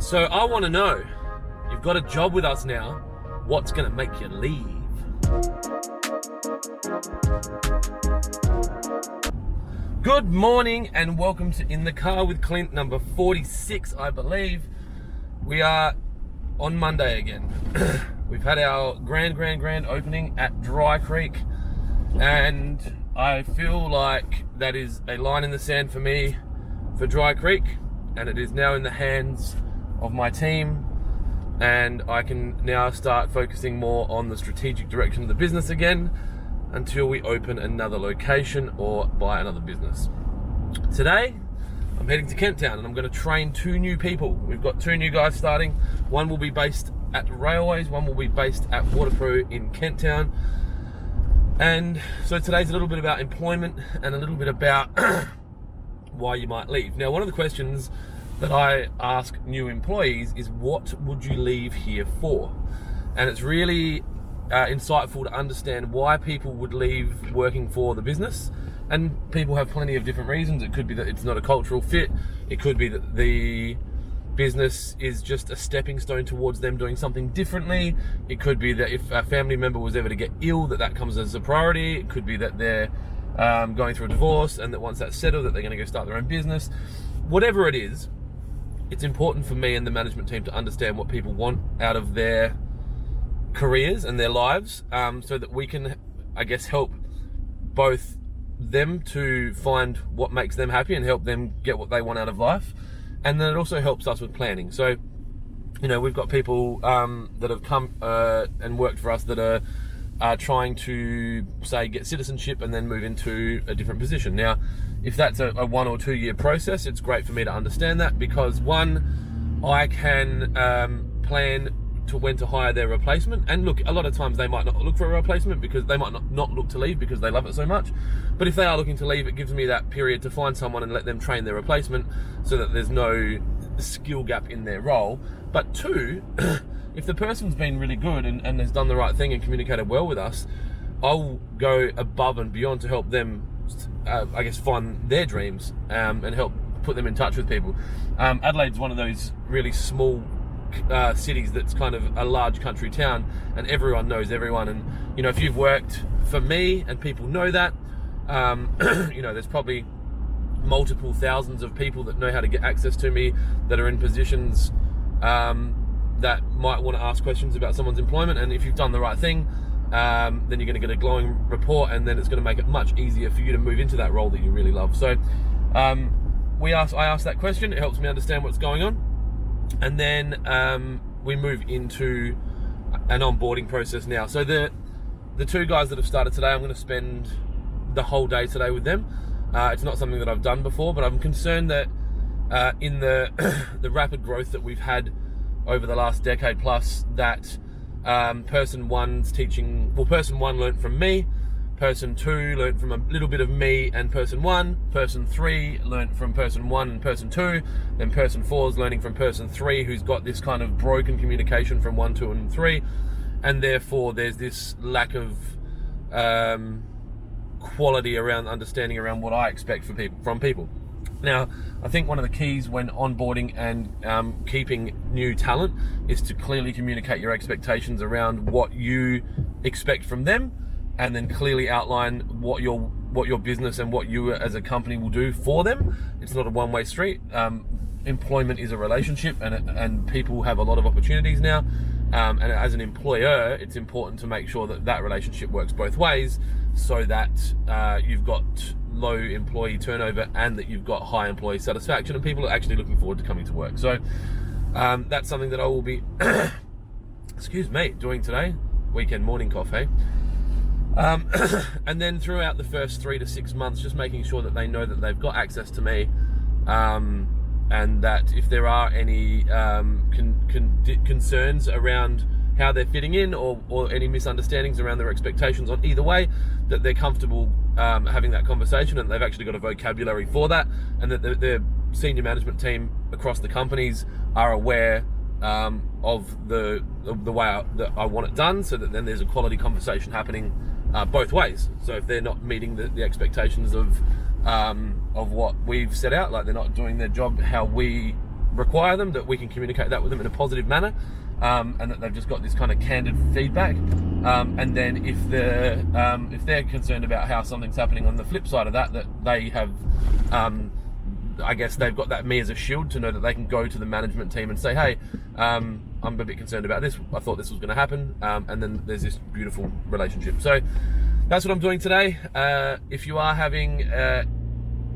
So I want to know, you've got a job with us now, what's going to make you leave? Good morning and welcome to In the Car with Clint, number 46, I believe. We are on Monday again. We've had our grand opening at Dry Creek, and I feel like that is a line in the sand for me for Dry Creek, and it is now in the hands of my team, and I can now start focusing more on the strategic direction of the business again until we open another location or buy another business. Today, I'm heading to Kent Town and I'm going to train 2 new people. We've got 2 new guys starting. One will be based at Railways, one will be based at Waterpro in Kent Town. And so today's a little bit about employment and a little bit about why you might leave. Now, one of the questions that I ask new employees is, what would you leave here for? And it's really insightful to understand why people would leave working for the business. And people have plenty of different reasons. It could be that it's not a cultural fit. It could be that the business is just a stepping stone towards them doing something differently. It could be that if a family member was ever to get ill, that comes as a priority. It could be that they're going through a divorce, and that once that's settled, that they're going to go start their own business. Whatever it is, it's important for me and the management team to understand what people want out of their careers and their lives, so that we can, I guess, help both them to find what makes them happy and help them get what they want out of life. And then it also helps us with planning. So, you know, we've got people that have come and worked for us that are trying to, say, get citizenship and then move into a different position. Now, if that's a 1 or 2 year process, it's great for me to understand that, because one, I can plan to when to hire their replacement. And look, a lot of times they might not look for a replacement because they might not look to leave because they love it so much. But if they are looking to leave, it gives me that period to find someone and let them train their replacement so that there's no skill gap in their role. But 2, if the person's been really good and has done the right thing and communicated well with us, I'll go above and beyond to help them, I guess, find their dreams and help put them in touch with people. Adelaide's one of those really small cities that's kind of a large country town, and everyone knows everyone. And, you know, if you've worked for me and people know that, you know, there's probably multiple thousands of people that know how to get access to me that are in positions that might want to ask questions about someone's employment. And if you've done the right thing, then you're going to get a glowing report, and then it's going to make it much easier for you to move into that role that you really love. So I asked that question. It helps me understand what's going on. And then we move into an onboarding process now. So the 2 guys that have started today, I'm going to spend the whole day today with them. It's not something that I've done before, but I'm concerned that in the rapid growth that we've had over the last decade plus, that person 1's teaching, well, person 1 learnt from me, person 2 learnt from a little bit of me and person 1, person 3 learnt from person 1 and person 2, then person 4 is learning from person 3, who's got this kind of broken communication from 1, 2 and 3, and therefore there's this lack of quality around understanding around what I expect from people. Now, I think one of the keys when onboarding and keeping new talent is to clearly communicate your expectations around what you expect from them, and then clearly outline what your business and what you as a company will do for them. It's not a one-way street. Employment is a relationship, and people have a lot of opportunities now. And as an employer, it's important to make sure that that relationship works both ways, so that you've got low employee turnover and that you've got high employee satisfaction and people are actually looking forward to coming to work. So that's something that I will be doing today. Weekend morning coffee. And then throughout the first 3 to 6 months, just making sure that they know that they've got access to me, and that if there are any concerns around how they're fitting in, or any misunderstandings around their expectations on either way, that they're comfortable having that conversation, and they've actually got a vocabulary for that, and that the senior management team across the companies are aware of the way that I want it done, so that then there's a quality conversation happening both ways. So if they're not meeting the expectations of what we've set out, like they're not doing their job how we require them, that we can communicate that with them in a positive manner, and that they've just got this kind of candid feedback. And then if they're concerned about how something's happening on the flip side of that they have, I guess they've got that me as a shield to know that they can go to the management team and say, hey, I'm a bit concerned about this. I thought this was going to happen. And then there's this beautiful relationship. So that's what I'm doing today. If you are having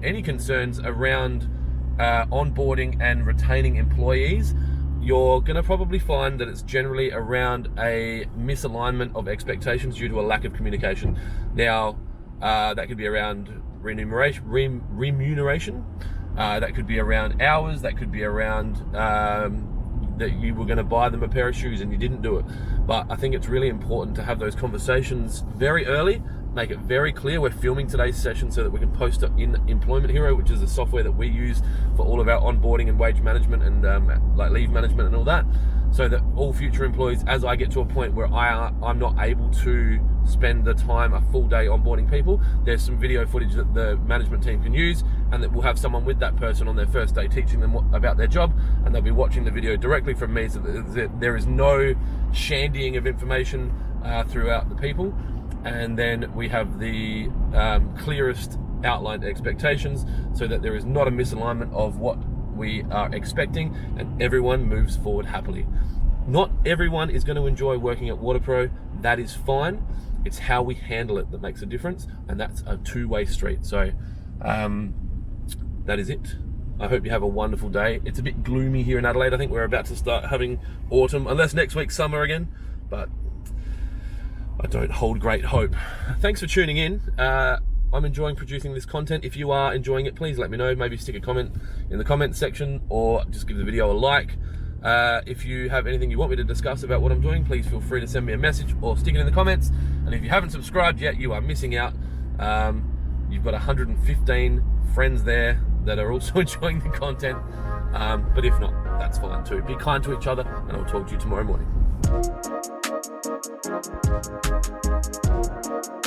any concerns around onboarding and retaining employees, you're going to probably find that it's generally around a misalignment of expectations due to a lack of communication. Now, that could be around remuneration. That could be around hours. That could be around that you were going to buy them a pair of shoes and you didn't do it. But I think it's really important to have those conversations very early. Make it very clear. We're filming today's session so that we can post it in Employment Hero, which is the software that we use for all of our onboarding and wage management and like leave management and all that, so that all future employees, as I get to a point where I'm not able to spend the time, a full day onboarding people, there's some video footage that the management team can use, and that we'll have someone with that person on their first day teaching them about their job, and they'll be watching the video directly from me, so that there is no shandying of information throughout the people. And then we have the clearest outlined expectations, so that there is not a misalignment of what we are expecting, and everyone moves forward happily. Not everyone is going to enjoy working at WaterPro. That is fine. It's how we handle it that makes a difference, and that's a two-way street. So that is it. I hope you have a wonderful day. It's a bit gloomy here in Adelaide. I think we're about to start having autumn, unless next week's summer again, but I don't hold great hope. Thanks for tuning in. I'm enjoying producing this content. If you are enjoying it, please let me know. Maybe stick a comment in the comments section, or just give the video a like. If you have anything you want me to discuss about what I'm doing, please feel free to send me a message or stick it in the comments. And if you haven't subscribed yet, you are missing out. You've got 115 friends there that are also enjoying the content. But if not, that's fine too. Be kind to each other, and I'll talk to you tomorrow morning.